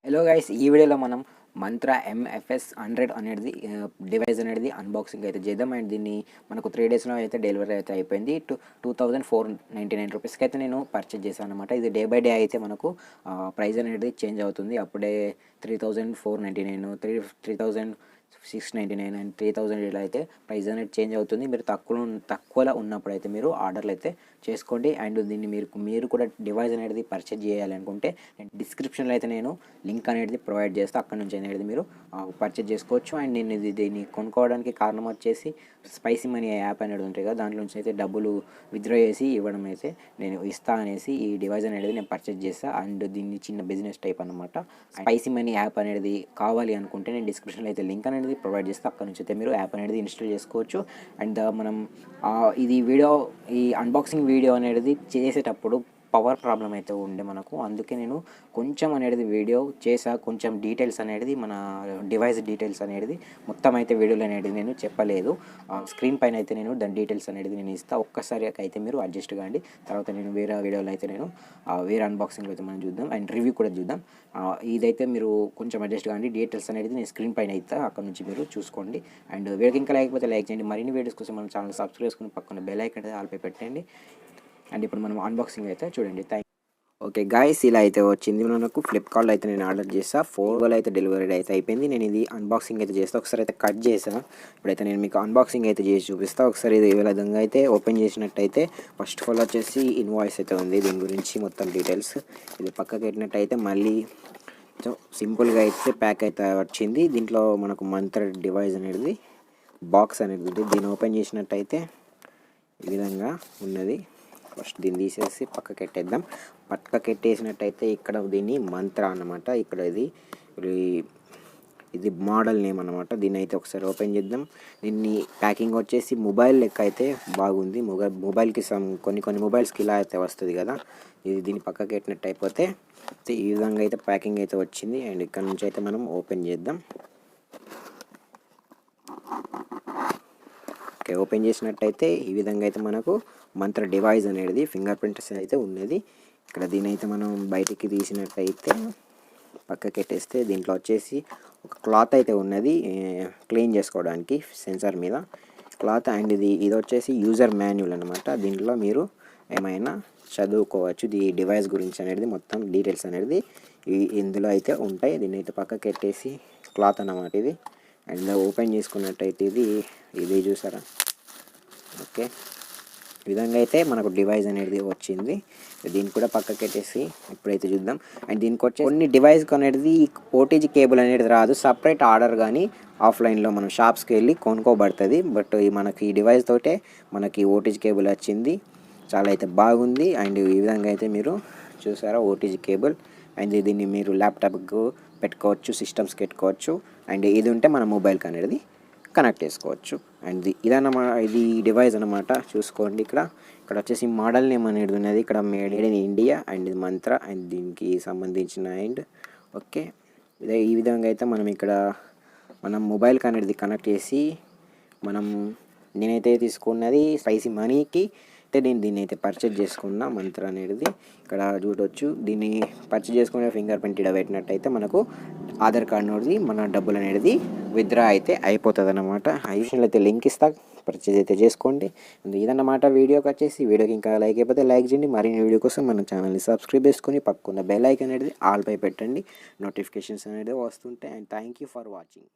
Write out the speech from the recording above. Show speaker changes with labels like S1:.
S1: Hello guys, ఈ వీడియోలో మనం మంత్ర MFS100 అనేది డివైస్ అనేది అన్బాక్సింగ్ అయితే చేద్దాం. అండ్ దీన్ని మనకు 3 డేస్లో అయితే డెలివరీ అయితే అయిపోయింది. 2499 రూపీస్కి అయితే నేను పర్చేజ్ చేశాను అనమాట. ఇది డే బై డే అయితే మనకు ప్రైస్ అనేది చేంజ్ అవుతుంది. అప్పుడే 3499, 3699 అండ్ 3000 ఇలా అయితే ప్రైస్ అనేది చేంజ్ అవుతుంది. మీరు తక్కువలో ఉన్నప్పుడు అయితే మీరు ఆర్డర్లు అయితే చేసుకోండి. అండ్ దీన్ని మీరు కూడా డివైస్ అనేది పర్చేజ్ చేయాలనుకుంటే డిస్క్రిప్షన్లో అయితే నేను లింక్ అనేది ప్రొవైడ్ చేస్తే అక్కడ నుంచి అనేది మీరు పర్చేజ్ చేసుకోవచ్చు. అండ్ నేను దీన్ని కొనుక్కోవడానికి కారణం వచ్చేసి స్పైసీ మనీ యాప్ అనేది ఉంటుంది కదా, దాంట్లో నుంచి అయితే డబ్బులు విత్డ్రా చేసి ఇవ్వడం అయితే నేను ఇస్తా అనేసి ఈ డివైస్ అనేది నేను పర్చేజ్ చేస్తాను. అండ్ దీన్ని చిన్న బిజినెస్ టైప్ అనమాట. స్పైసీ మనీ యాప్ అనేది కావాలి అనుకుంటే నేను డిస్క్రిప్షన్లో అయితే లింక్ అనేది ప్రొవైడ్ చేస్తే అక్కడ నుంచి అయితే మీరు యాప్ అనేది ఇన్స్టాల్ చేసుకోవచ్చు. అండ్ మనం ఈ అన్బాక్సింగ్ వీడియో అనేది చేసేటప్పుడు పవర్ ప్రాబ్లం అయితే ఉండే మనకు, అందుకే నేను కొంచెం అనేది వీడియో చేసా. కొంచెం డీటెయిల్స్ అనేది మన డివైస్ డీటెయిల్స్ అనేది మొత్తం అయితే వీడియోలో అనేది నేను చెప్పలేదు. స్క్రీన్ పైన అయితే నేను దాని డీటెయిల్స్ అనేది నేను ఇస్తాను. ఒక్కసారి అయితే మీరు అడ్జస్ట్ కాండి. తర్వాత నేను వేరే వీడియోలో అయితే నేను వేరే అన్బాక్సింగ్లో అయితే మనం చూద్దాం అండ్ రివ్యూ కూడా చూద్దాం. ఇదైతే మీరు కొంచెం అడ్జస్ట్ కాండి. డీటెయిల్స్ అనేది నేను స్క్రీన్ పైన అయితే అక్కడ నుంచి మీరు చూసుకోండి. అండ్ వీడియోకి ఇంకా లేకపోతే లైక్ చేయండి. మరిన్ని వీడియోస్ కోసం మన ఛానల్ సబ్స్క్రైబ్ చేసుకుని పక్కన బెల్ ఐకాన్ అయితే ఆల్పై పెట్టండి. అండ్ ఇప్పుడు మనం అన్బాక్సింగ్ అయితే చూడండి. ఓకే గాయస్, ఇలా అయితే వచ్చింది మనకు. ఫ్లిప్కార్ట్లో అయితే నేను ఆర్డర్ చేసా. 4 అయితే డెలివరీ అయితే అయిపోయింది. నేను ఇది అన్బాక్సింగ్ అయితే చేస్తాను. ఒకసారి అయితే కట్ చేసాను. ఇప్పుడైతే నేను మీకు అన్బాక్సింగ్ అయితే చేసి చూపిస్తాను. ఒకసారి ఇది ఏ విధంగా అయితే ఓపెన్ చేసినట్టయితే ఫస్ట్ ఆఫ్ ఆల్ వచ్చేసి ఇన్వాయిస్ అయితే ఉంది. దీని గురించి మొత్తం డీటెయిల్స్ ఇది పక్కకి పెట్టినట్టయితే మళ్ళీ సింపుల్గా అయితే ప్యాక్ అయితే వచ్చింది. దీంట్లో మనకు మంత్ర డివైస్ అనేది బాక్స్ అనేది ఉంది. దీన్ని ఓపెన్ చేసినట్టయితే ఈ విధంగా ఉన్నది. ఫస్ట్ దీన్ని తీసేసి పక్కకి పెట్టేద్దాం. పక్కకి పెట్టేసినట్టయితే ఇక్కడ దీన్ని మంత్ర అన్నమాట. ఇక్కడ ఇది మోడల్ నేమ్ అనమాట. దీన్ని అయితే ఒకసారి ఓపెన్ చేద్దాం. దీన్ని ప్యాకింగ్ వచ్చేసి మొబైల్ లెక్క అయితే బాగుంది. మొబైల్కి కొన్ని మొబైల్స్కి ఇలా అయితే వస్తుంది కదా, ఇది దీన్ని పక్కకి పెట్టినట్టు అయిపోతే ఈ విధంగా అయితే ప్యాకింగ్ అయితే వచ్చింది. అండ్ ఇక్కడ నుంచి అయితే మనం ఓపెన్ చేద్దాం. ఓకే, ఓపెన్ చేసినట్టయితే ఈ విధంగా అయితే మనకు మంత్ర డివైస్ అనేది ఫింగర్ ప్రింట్స్ అయితే ఉన్నది. ఇక్కడ దీని అయితే మనం బయటికి తీసినట్టయితే పక్కకి పెట్టేస్తే దీంట్లో వచ్చేసి ఒక క్లాత్ అయితే ఉన్నది క్లీన్ చేసుకోవడానికి సెన్సార్ మీద క్లాత్. అండ్ ఇది వచ్చేసి యూజర్ మాన్యువల్ అనమాట. దీంట్లో మీరు ఏమైనా చదువుకోవచ్చు ఈ డివైస్ గురించి అనేది మొత్తం డీటెయిల్స్ అనేది ఇందులో అయితే ఉంటాయి. దీన్ని అయితే పక్కకి పెట్టేసి క్లాత్ అన్నమాట ఇది. అండ్ ఓపెన్ చేసుకున్నట్టయితే ఇది చూసారా. ఓకే, ఈ విధంగా అయితే మనకు డివైస్ అనేది వచ్చింది. దీన్ని కూడా పక్కకి పెట్టేసి ఇప్పుడైతే చూద్దాం. అండ్ దీనికి వచ్చే కొన్ని డివైస్కి అనేది ఓటీజీ కేబుల్ అనేది రాదు. సపరేట్ ఆర్డర్ కానీ ఆఫ్లైన్లో మనం షాప్స్కి వెళ్ళి కొనుక్కోబడుతుంది. బట్ మనకి ఈ డివైస్ తోటే మనకి ఓటీజీ కేబుల్ వచ్చింది. చాలా అయితే బాగుంది. అండ్ ఈ విధంగా అయితే మీరు చూసారా ఓటీజీ కేబుల్. అండ్ దీన్ని మీరు ల్యాప్టాప్కు పెట్టుకోవచ్చు, సిస్టమ్స్కి పెట్టుకోవచ్చు. అండ్ ఇది ఉంటే మన మొబైల్కి అనేది కనెక్ట్ చేసుకోవచ్చు. అండ్ ఇది డివైస్ అనమాట. చూసుకోండి, ఇక్కడ వచ్చేసి మోడల్ నేమ్ అనేది ఉన్నది. ఇక్కడ మేడ్ ఇన్ ఇండియా అండ్ ఇది మంత్ర అండ్ దీనికి సంబంధించిన అండ్ ఓకే, ఈ విధంగా అయితే మనం మొబైల్కి అనేది కనెక్ట్ చేసి నేనైతే తీసుకున్నది స్పైసీ మనీకి అయితే దీన్ని అయితే పర్చేజ్ చేసుకున్నా మంత్ర అనేది. ఇక్కడ చూడవచ్చు, దీన్ని పర్చేజ్ చేసుకునే ఫింగర్ ప్రింట్ ఇక్కడ పెట్టినట్టయితే మనకు ఆధార్ కార్డ్ అనేది మన డబ్బులు అనేది విత్డ్రా అయితే అయిపోతుంది అనమాట. ఆ విషయంలో అయితే లింక్ ఇస్తా, పర్చేజ్ అయితే చేసుకోండి. ఇదన్నమాట వీడియోకి వచ్చేసి. వీడియోకి ఇంకా లైక్ అయిపోతే లైక్ చేయండి. మరిన్ని వీడియో కోసం మన ఛానల్ని సబ్స్క్రైబ్ చేసుకొని పక్కన బెల్ ఐకాన్ అనేది ఆల్ పై పెట్టండి. నోటిఫికేషన్స్ అనేది వస్తుంటాయి. And thank you for watching.